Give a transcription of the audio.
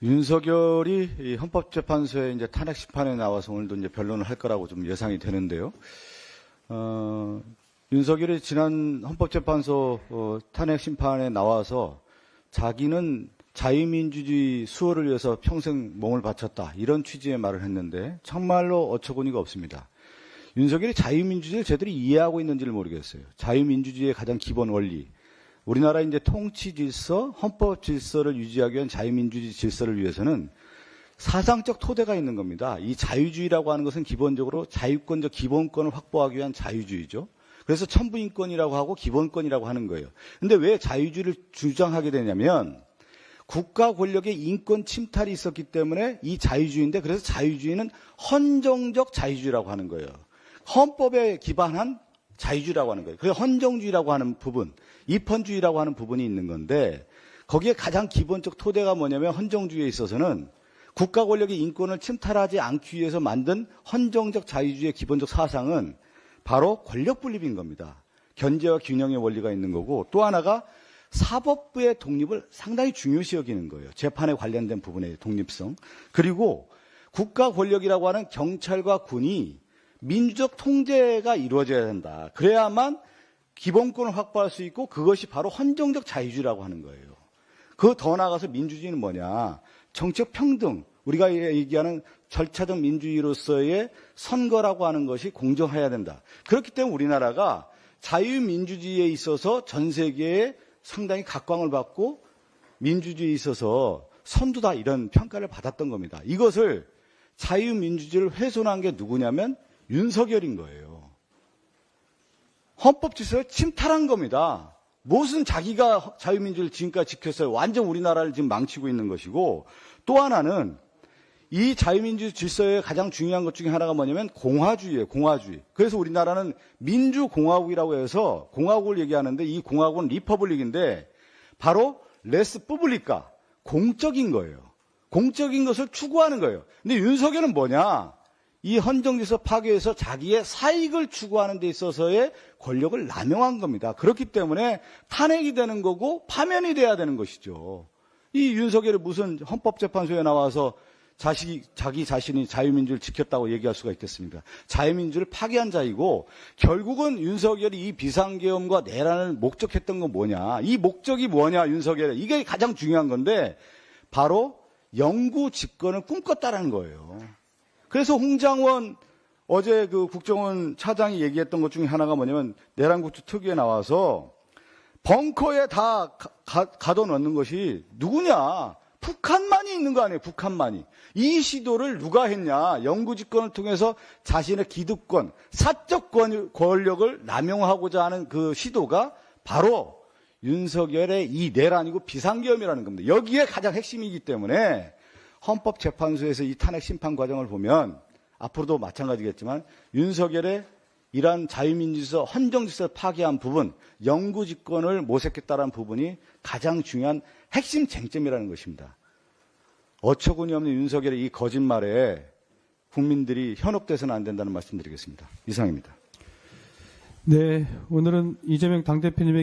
윤석열이 이 헌법재판소에 이제 탄핵 심판에 나와서 오늘도 이제 변론을 할 거라고 좀 예상이 되는데요. 윤석열이 지난 헌법재판소 탄핵 심판에 나와서 자기는 자유민주주의 수호를 위해서 평생 몸을 바쳤다, 이런 취지의 말을 했는데 정말로 어처구니가 없습니다. 윤석열이 자유민주주의를 제대로 이해하고 있는지를 모르겠어요. 자유민주주의의 가장 기본 원리, 우리나라 이제 통치 질서, 헌법 질서를 유지하기 위한 자유민주주의 질서를 위해서는 사상적 토대가 있는 겁니다. 이 자유주의라고 하는 것은 기본적으로 자유권적 기본권을 확보하기 위한 자유주의죠. 그래서 천부인권이라고 하고 기본권이라고 하는 거예요. 근데 왜 자유주의를 주장하게 되냐면 국가 권력의 인권 침탈이 있었기 때문에 이 자유주의인데, 그래서 자유주의는 헌정적 자유주의라고 하는 거예요. 헌법에 기반한 자유주의라고 하는 거예요. 그래서 헌정주의라고 하는 부분, 입헌주의라고 하는 부분이 있는 건데, 거기에 가장 기본적 토대가 뭐냐면 헌정주의에 있어서는 국가 권력의 인권을 침탈하지 않기 위해서 만든 헌정적 자유주의의 기본적 사상은 바로 권력 분립인 겁니다. 견제와 균형의 원리가 있는 거고, 또 하나가 사법부의 독립을 상당히 중요시 여기는 거예요. 재판에 관련된 부분의 독립성. 그리고 국가 권력이라고 하는 경찰과 군이 민주적 통제가 이루어져야 된다. 그래야만 기본권을 확보할 수 있고, 그것이 바로 헌정적 자유주의라고 하는 거예요. 그 더 나아가서 민주주의는 뭐냐? 정책 평등, 우리가 얘기하는 절차적 민주주의로서의 선거라고 하는 것이 공정해야 된다. 그렇기 때문에 우리나라가 자유민주주의에 있어서 전 세계에 상당히 각광을 받고 민주주의에 있어서 선두다, 이런 평가를 받았던 겁니다. 이것을 자유민주주의를 훼손한 게 누구냐면 윤석열인 거예요. 헌법 질서를 침탈한 겁니다. 무슨 자기가 자유민주주의를 지금까지 지켰어요. 완전 우리나라를 지금 망치고 있는 것이고, 또 하나는 이 자유민주 질서의 가장 중요한 것 중에 하나가 뭐냐면 공화주의예요. 공화주의. 그래서 우리나라는 민주공화국이라고 해서 공화국을 얘기하는데, 이 공화국은 리퍼블릭인데 바로 레스 뿌블리카, 공적인 거예요. 공적인 것을 추구하는 거예요. 근데 윤석열은 뭐냐? 이 헌정질서 파괴에서 자기의 사익을 추구하는 데 있어서의 권력을 남용한 겁니다. 그렇기 때문에 탄핵이 되는 거고 파면이 돼야 되는 것이죠. 이 윤석열이 무슨 헌법재판소에 나와서 자기 자신이 자유민주를 지켰다고 얘기할 수가 있겠습니까? 자유민주를 파괴한 자이고, 결국은 윤석열이 이 비상계엄과 내란을 목적했던 건 뭐냐? 이 목적이 뭐냐, 윤석열. 이게 가장 중요한 건데, 바로 영구 집권을 꿈꿨다라는 거예요. 그래서 홍장원, 어제 그 국정원 차장이 얘기했던 것 중에 하나가 뭐냐면, 내란국주 특위에 나와서 벙커에 다 가둬놓는 것이 누구냐? 북한만이 있는 거 아니에요, 북한만이. 이 시도를 누가 했냐? 영구집권을 통해서 자신의 기득권, 사적 권력을 남용하고자 하는 그 시도가 바로 윤석열의 이 내란이고 비상계엄이라는 겁니다. 여기에 가장 핵심이기 때문에 헌법재판소에서 이 탄핵 심판 과정을 보면, 앞으로도 마찬가지겠지만 윤석열의 이러한 자유민주주의 헌정질서를 파괴한 부분, 영구집권을 모색했다는 부분이 가장 중요한 핵심 쟁점이라는 것입니다. 어처구니 없는 윤석열의 이 거짓말에 국민들이 현혹돼서는 안 된다는 말씀드리겠습니다. 이상입니다. 네, 오늘은 이재명 당대표님의